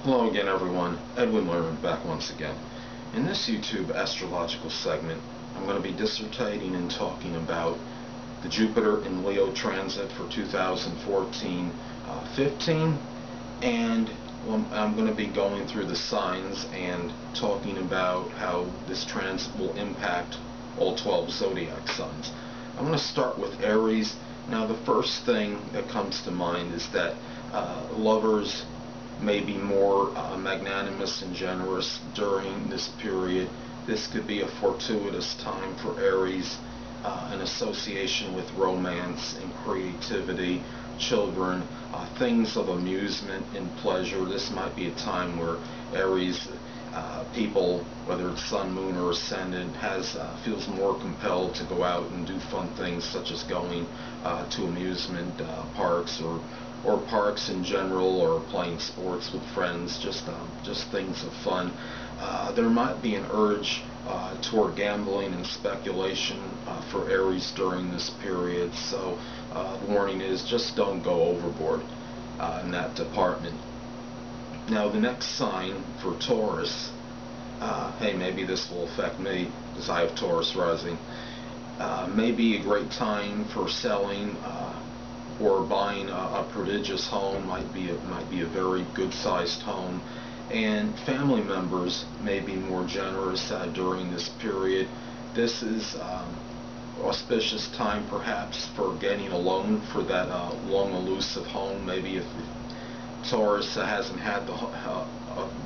Hello again, everyone. Edwin Learnard back once again. In this YouTube astrological segment, I'm going to be dissertating and talking about the Jupiter in Leo transit for 2014-15, and I'm going to be going through the signs and talking about how this transit will impact all 12 zodiac signs. I'm going to start with Aries. Now, the first thing that comes to mind is that lovers may be more magnanimous and generous during this period. This could be a fortuitous time for Aries, in association with romance and creativity, children, things of amusement and pleasure. This might be a time where Aries people, whether it's sun, moon, or ascendant, feels more compelled to go out and do fun things such as going to amusement parks or parks in general, or playing sports with friends, just things of fun. There might be an urge toward gambling and speculation for Aries during this period, so the warning is just don't go overboard in that department. Now, the next sign for Taurus, hey, maybe this will affect me because I have Taurus rising, may be a great time for selling or buying a prodigious home. Might be a very good-sized home, and family members may be more generous during this period. This is auspicious time perhaps for getting a loan for that long elusive home. Maybe if Taurus hasn't had a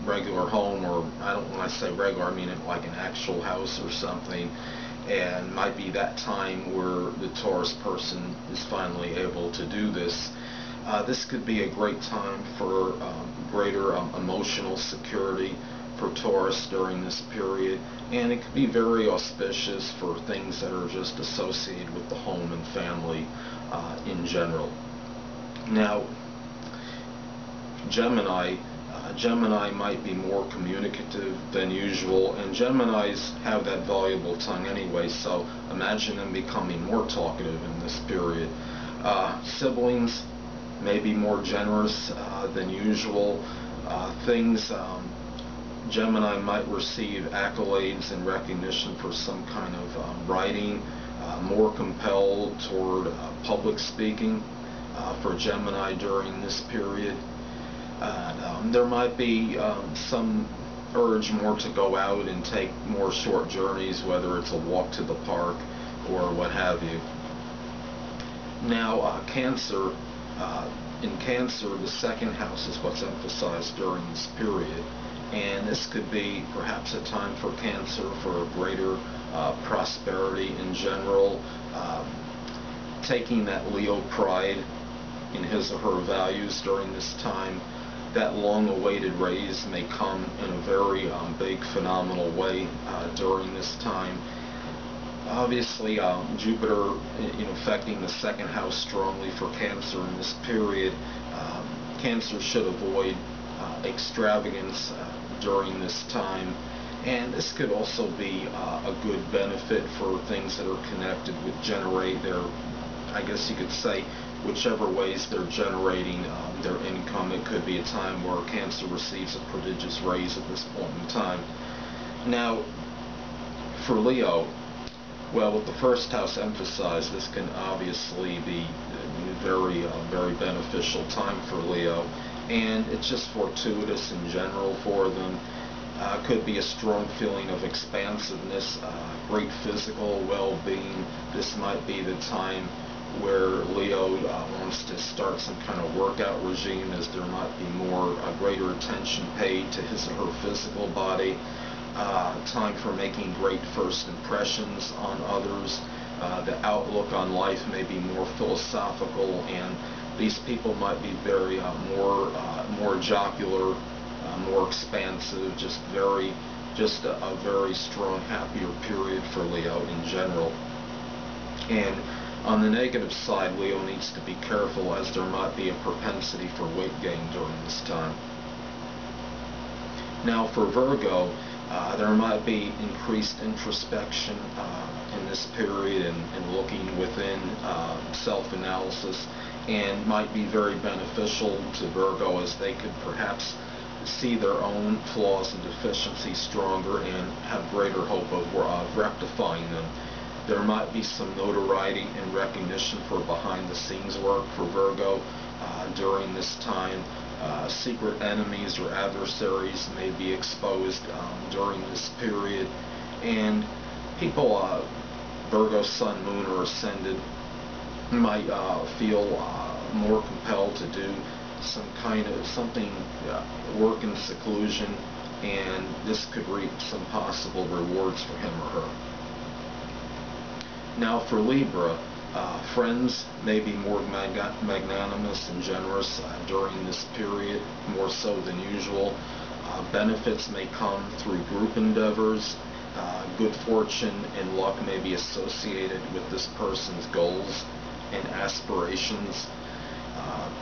regular home, or when I say regular, I mean like an actual house or something, and might be that time where the Taurus person is finally able to do this. This could be a great time for greater emotional security for Taurus during this period, and it could be very auspicious for things that are just associated with the home and family in general. Now, Gemini might be more communicative than usual, and Geminis have that voluble tongue anyway, so imagine them becoming more talkative in this period. Siblings may be more generous than usual. Gemini might receive accolades and recognition for some kind of writing, more compelled toward public speaking for Gemini during this period. There might be some urge more to go out and take more short journeys, whether it's a walk to the park or what have you. Now, Cancer. In Cancer, the second house is what's emphasized during this period, and this could be perhaps a time for Cancer for a greater prosperity in general, taking that Leo pride in his or her values during this time. That long-awaited raise may come in a very big, phenomenal way during this time. Obviously, Jupiter affecting the second house strongly for Cancer in this period. Cancer should avoid extravagance during this time, and this could also be a good benefit for things that are connected with I guess you could say, whichever ways they're generating their income. It could be a time where Cancer receives a prodigious raise at this point in time. Now, for Leo, well, with the first house emphasized, this can obviously be a very beneficial time for Leo, and it's just fortuitous in general for them. Could be a strong feeling of expansiveness, great physical well-being. This might be the time where Leo wants to start some kind of workout regime, as there might be greater attention paid to his or her physical body. Time for making great first impressions on others. The outlook on life may be more philosophical, and these people might be very more jocular, more expansive, just a very strong, happier period for Leo in general. And on the negative side, Leo needs to be careful, as there might be a propensity for weight gain during this time. Now, for Virgo, there might be increased introspection in this period, and looking within, self-analysis, and might be very beneficial to Virgo, as they could perhaps see their own flaws and deficiencies stronger and have greater hope of rectifying them. There might be some notoriety and recognition for behind-the-scenes work for Virgo during this time. Secret enemies or adversaries may be exposed during this period, and people, Virgo Sun, Moon, or Ascended, might feel more compelled to do some kind of something, work in seclusion, and this could reap some possible rewards for him or her. Now for Libra, friends may be more magnanimous and generous during this period, more so than usual. Benefits may come through group endeavors. Good fortune and luck may be associated with this person's goals and aspirations.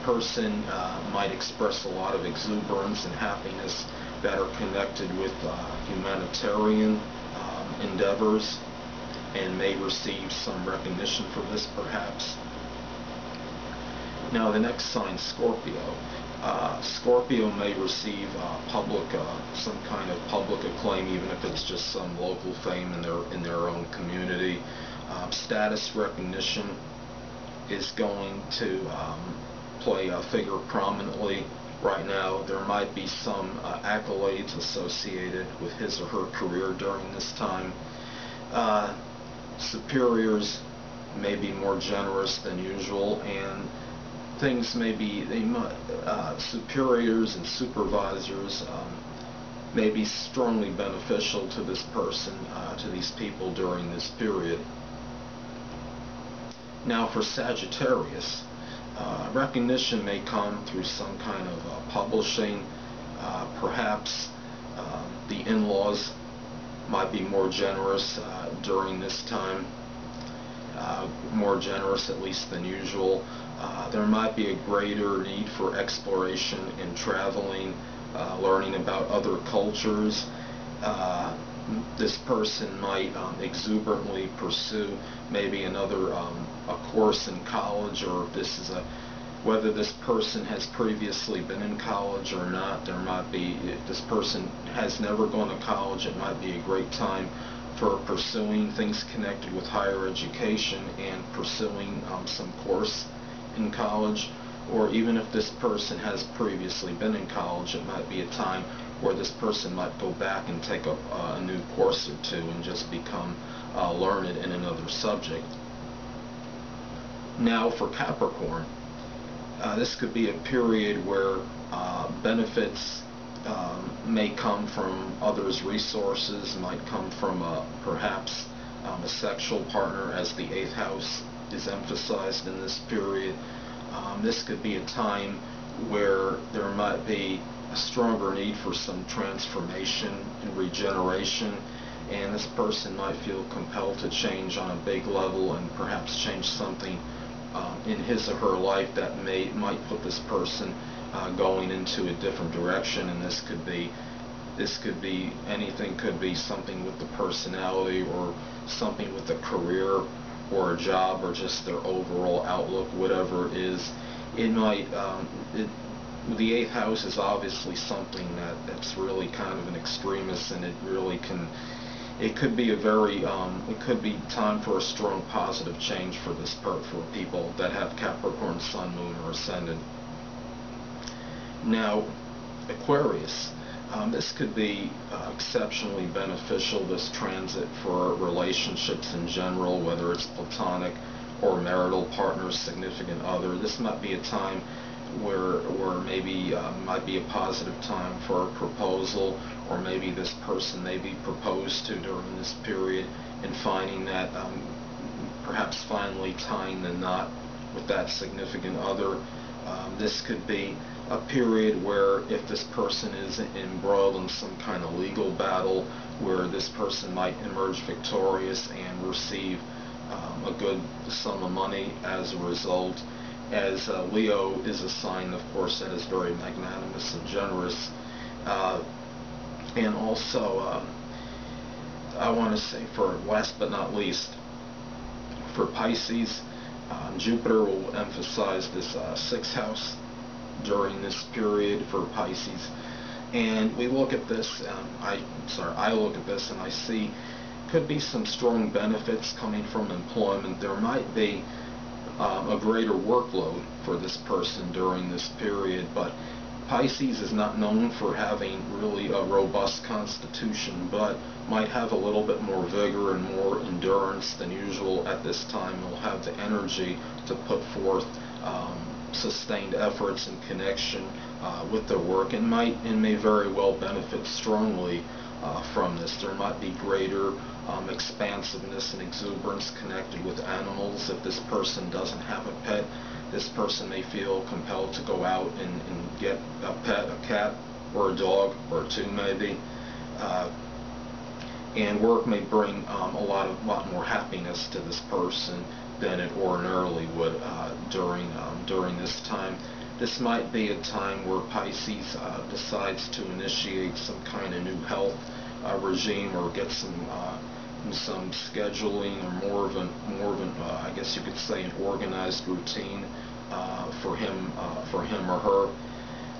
Person might express a lot of exuberance and happiness that are connected with humanitarian endeavors, and may receive some recognition for this perhaps. Now the next sign, Scorpio. Scorpio may receive some kind of public acclaim, even if it's just some local fame in their own community. Status recognition is going to play a figure prominently right now. There might be some accolades associated with his or her career during this time. Superiors may be more generous than usual, and things may be, superiors and supervisors may be strongly beneficial to this person, to these people during this period. Now for Sagittarius, recognition may come through some kind of publishing. Perhaps the in-laws might be more generous during this time, more generous at least than usual. There might be a greater need for exploration and traveling, learning about other cultures. This person might exuberantly pursue maybe another a course in college, or if this is whether this person has previously been in college or not. There might be, if this person has never gone to college, it might be a great time for pursuing things connected with higher education and pursuing some course in college. Or even if this person has previously been in college, it might be a time where this person might go back and take up a new course or two and just become learned in another subject. Now for Capricorn, this could be a period where benefits may come from others' resources, might come from perhaps a sexual partner, as the 8th house is emphasized in this period. This could be a time where there might be a stronger need for some transformation and regeneration, and this person might feel compelled to change on a big level and perhaps change something in his or her life that might put this person going into a different direction. And this could be anything. Could be something with the personality, or something with a career or a job, or just their overall outlook, whatever it is. It might the 8th house is obviously something that's really kind of an extremist, and it really can, it could be a very it could be time for a strong positive change for for people that have Capricorn Sun, Moon, or Ascendant. Now Aquarius, this could be exceptionally beneficial, this transit, for relationships in general, whether it's platonic or marital partners, significant other. This might be a time where maybe might be a positive time for a proposal, or maybe this person may be proposed to during this period, and finding that perhaps finally tying the knot with that significant other. This could be a period where, if this person is embroiled in some kind of legal battle, where this person might emerge victorious and receive a good sum of money as a result. As Leo is a sign, of course, that is very magnanimous and generous. And also, I want to say, for last but not least, for Pisces, Jupiter will emphasize this 6th house during this period for Pisces. And we look at this, I look at this and I see could be some strong benefits coming from employment. There might be a greater workload for this person during this period, but Pisces is not known for having really a robust constitution, but might have a little bit more vigor and more endurance than usual at this time. Will have the energy to put forth sustained efforts in connection with their work, and may very well benefit strongly from this. There might be greater expansiveness and exuberance connected with animals. If this person doesn't have a pet, this person may feel compelled to go out and get a pet, a cat or a dog or two maybe. And work may bring a lot more happiness to this person than it ordinarily would during this time. This might be a time where Pisces decides to initiate some kind of new health regime, or get some scheduling, or more of an I guess you could say an organized routine for him or her.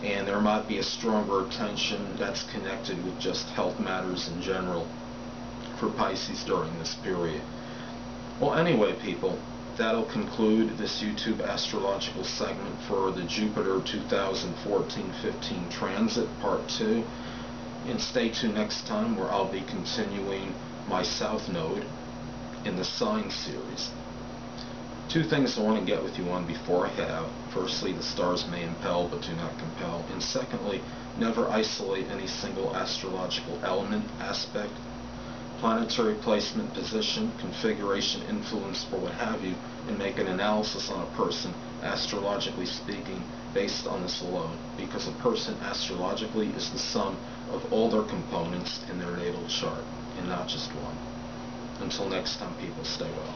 And there might be a stronger attention that's connected with just health matters in general for Pisces during this period. Well, anyway, people, that'll conclude this YouTube astrological segment for the Jupiter 2014-15 transit part 2. And stay tuned next time, where I'll be continuing my South Node in the sign series. Two things I want to get with you on before I head out. Firstly, the stars may impel but do not compel. And secondly, never isolate any single astrological element, aspect, planetary placement, position, configuration, influence, or what have you, and make an analysis on a person, astrologically speaking, based on this alone. Because a person astrologically is the sum of all their components in their natal chart, and not just one. Until next time, people, stay well.